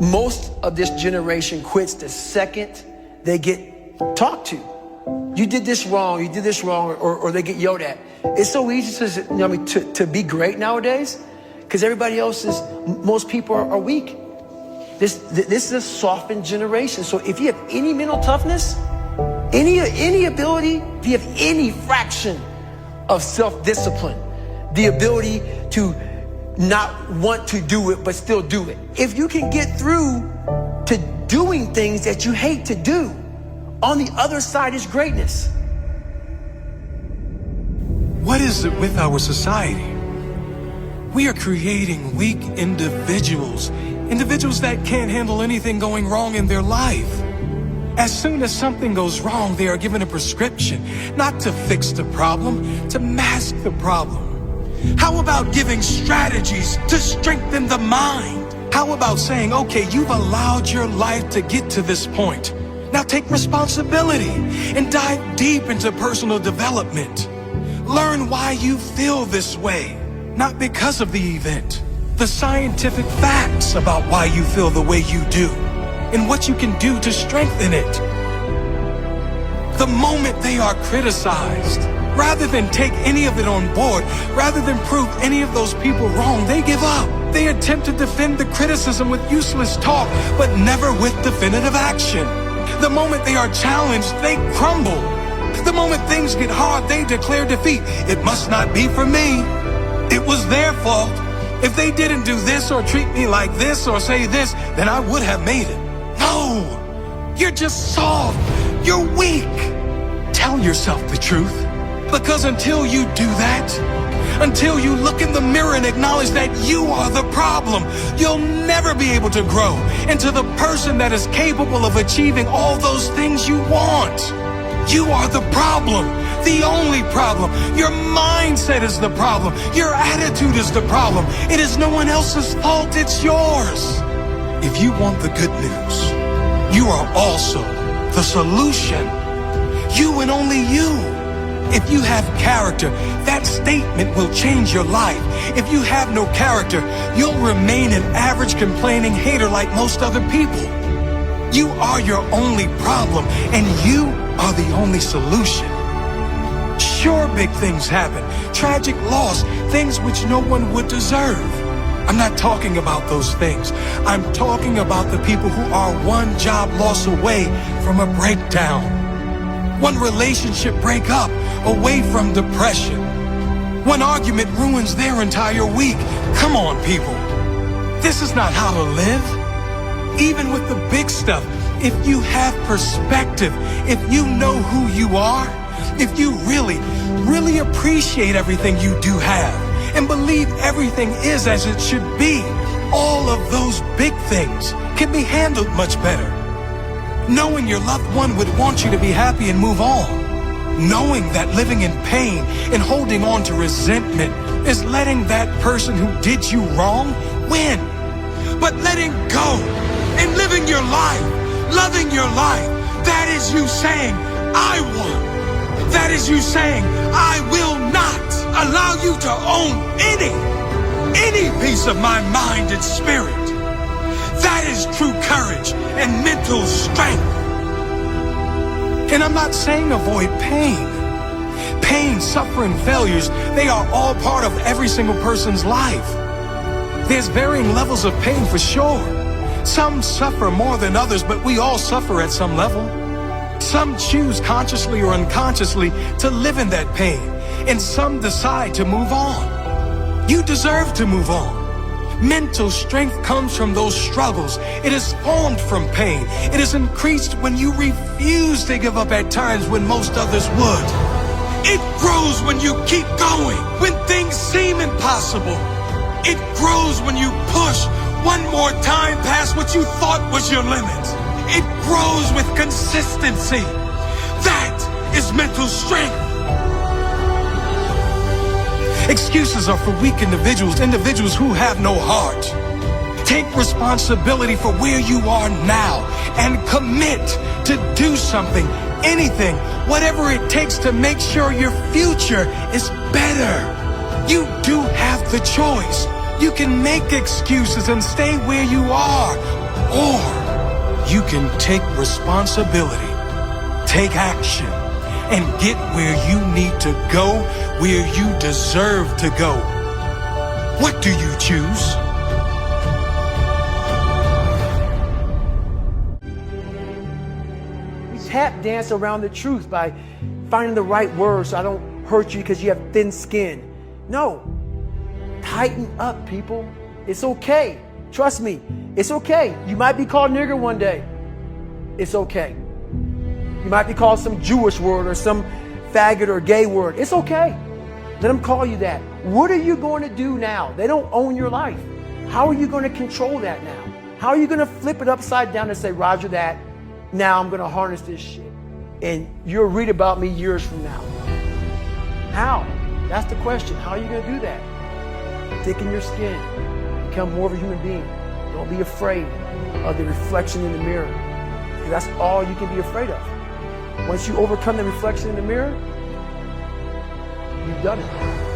Most of this generation quits the second they get talked to. You did this wrong, or they get yelled at. It's so easy to be great nowadays because most people are weak. This is a softened generation. So if you have any mental toughness, any ability, if you have any fraction of self-discipline, the ability to not want to do it but still do it, if you can get through to doing things that you hate to do, on the other side is greatness. What is it with our society? We are creating weak individuals that can't handle anything going wrong in their life. As soon as something goes wrong, they are given a prescription, not to fix the problem, to mask the problem. How about giving strategies to strengthen the mind? How about saying, okay, you've allowed your life to get to this point. Now take responsibility and dive deep into personal development. Learn why you feel this way, not because of the event. The scientific facts about why you feel the way you do and what you can do to strengthen it. The moment they are criticized, rather than take any of it on board, rather than prove any of those people wrong, they give up. They attempt to defend the criticism with useless talk, but never with definitive action. The moment they are challenged, they crumble. The moment things get hard, they declare defeat. It must not be for me. It was their fault. If they didn't do this or treat me like this or say this, then I would have made it. No, you're just soft. You're weak. Tell yourself the truth. Because until you do that, until you look in the mirror and acknowledge that you are the problem, you'll never be able to grow into the person that is capable of achieving all those things you want. You are the problem, the only problem. Your mindset is the problem. Your attitude is the problem. It is no one else's fault, it's yours. If you want the good news, you are also the solution. You and only you. If you have character, that statement will change your life. If you have no character, you'll remain an average complaining hater like most other people. You are your only problem, and you are the only solution. Sure, big things happen, tragic loss, things which no one would deserve. I'm not talking about those things. I'm talking about the people who are one job loss away from a breakdown. One relationship breakup away from depression. One argument ruins their entire week. Come on, people. This is not how to live. Even with the big stuff, if you have perspective, if you know who you are, if you really appreciate everything you do have and believe everything is as it should be, all of those big things can be handled much better. Knowing your loved one would want you to be happy and move on. Knowing that living in pain and holding on to resentment is letting that person who did you wrong win. But letting go and living your life, loving your life, that is you saying, I won. That is you saying, I will not allow you to own any piece of my mind and spirit. That is true courage and mental strength. And I'm not saying avoid pain. Pain, suffering, failures, they are all part of every single person's life. There's varying levels of pain for sure. Some suffer more than others, but we all suffer at some level. Some choose consciously or unconsciously to live in that pain, and some decide to move on. You deserve to move on. Mental strength comes from those struggles. It is formed from pain. It is increased when you refuse to give up at times when most others would. It grows when you keep going, when things seem impossible. It grows when you push one more time past what you thought was your limit. It grows with consistency. That is mental strength. Excuses are for weak individuals who have no heart. Take responsibility for where you are now and commit to do something, anything, whatever it takes to make sure your future is better. You do have the choice. You can make excuses and stay where you are, Or you can take responsibility, take action, and get where you need to go, where you deserve to go. What do you choose? We tap dance around the truth by finding the right words so I don't hurt you because you have thin skin. No. Tighten up, people. It's okay. Trust me. It's okay. You might be called nigger one day. It's okay. You might be called some Jewish word or some faggot or gay word. It's okay. Let them call you that. What are you going to do now? They don't own your life. How are you going to control that now? How are you going to flip it upside down and say, Roger that, now I'm going to harness this shit? And you'll read about me years from now. How? That's the question. How are you going to do that? Thicken your skin. Become more of a human being. Don't be afraid of the reflection in the mirror. Because that's all you can be afraid of. Once you overcome the reflection in the mirror, you've done it.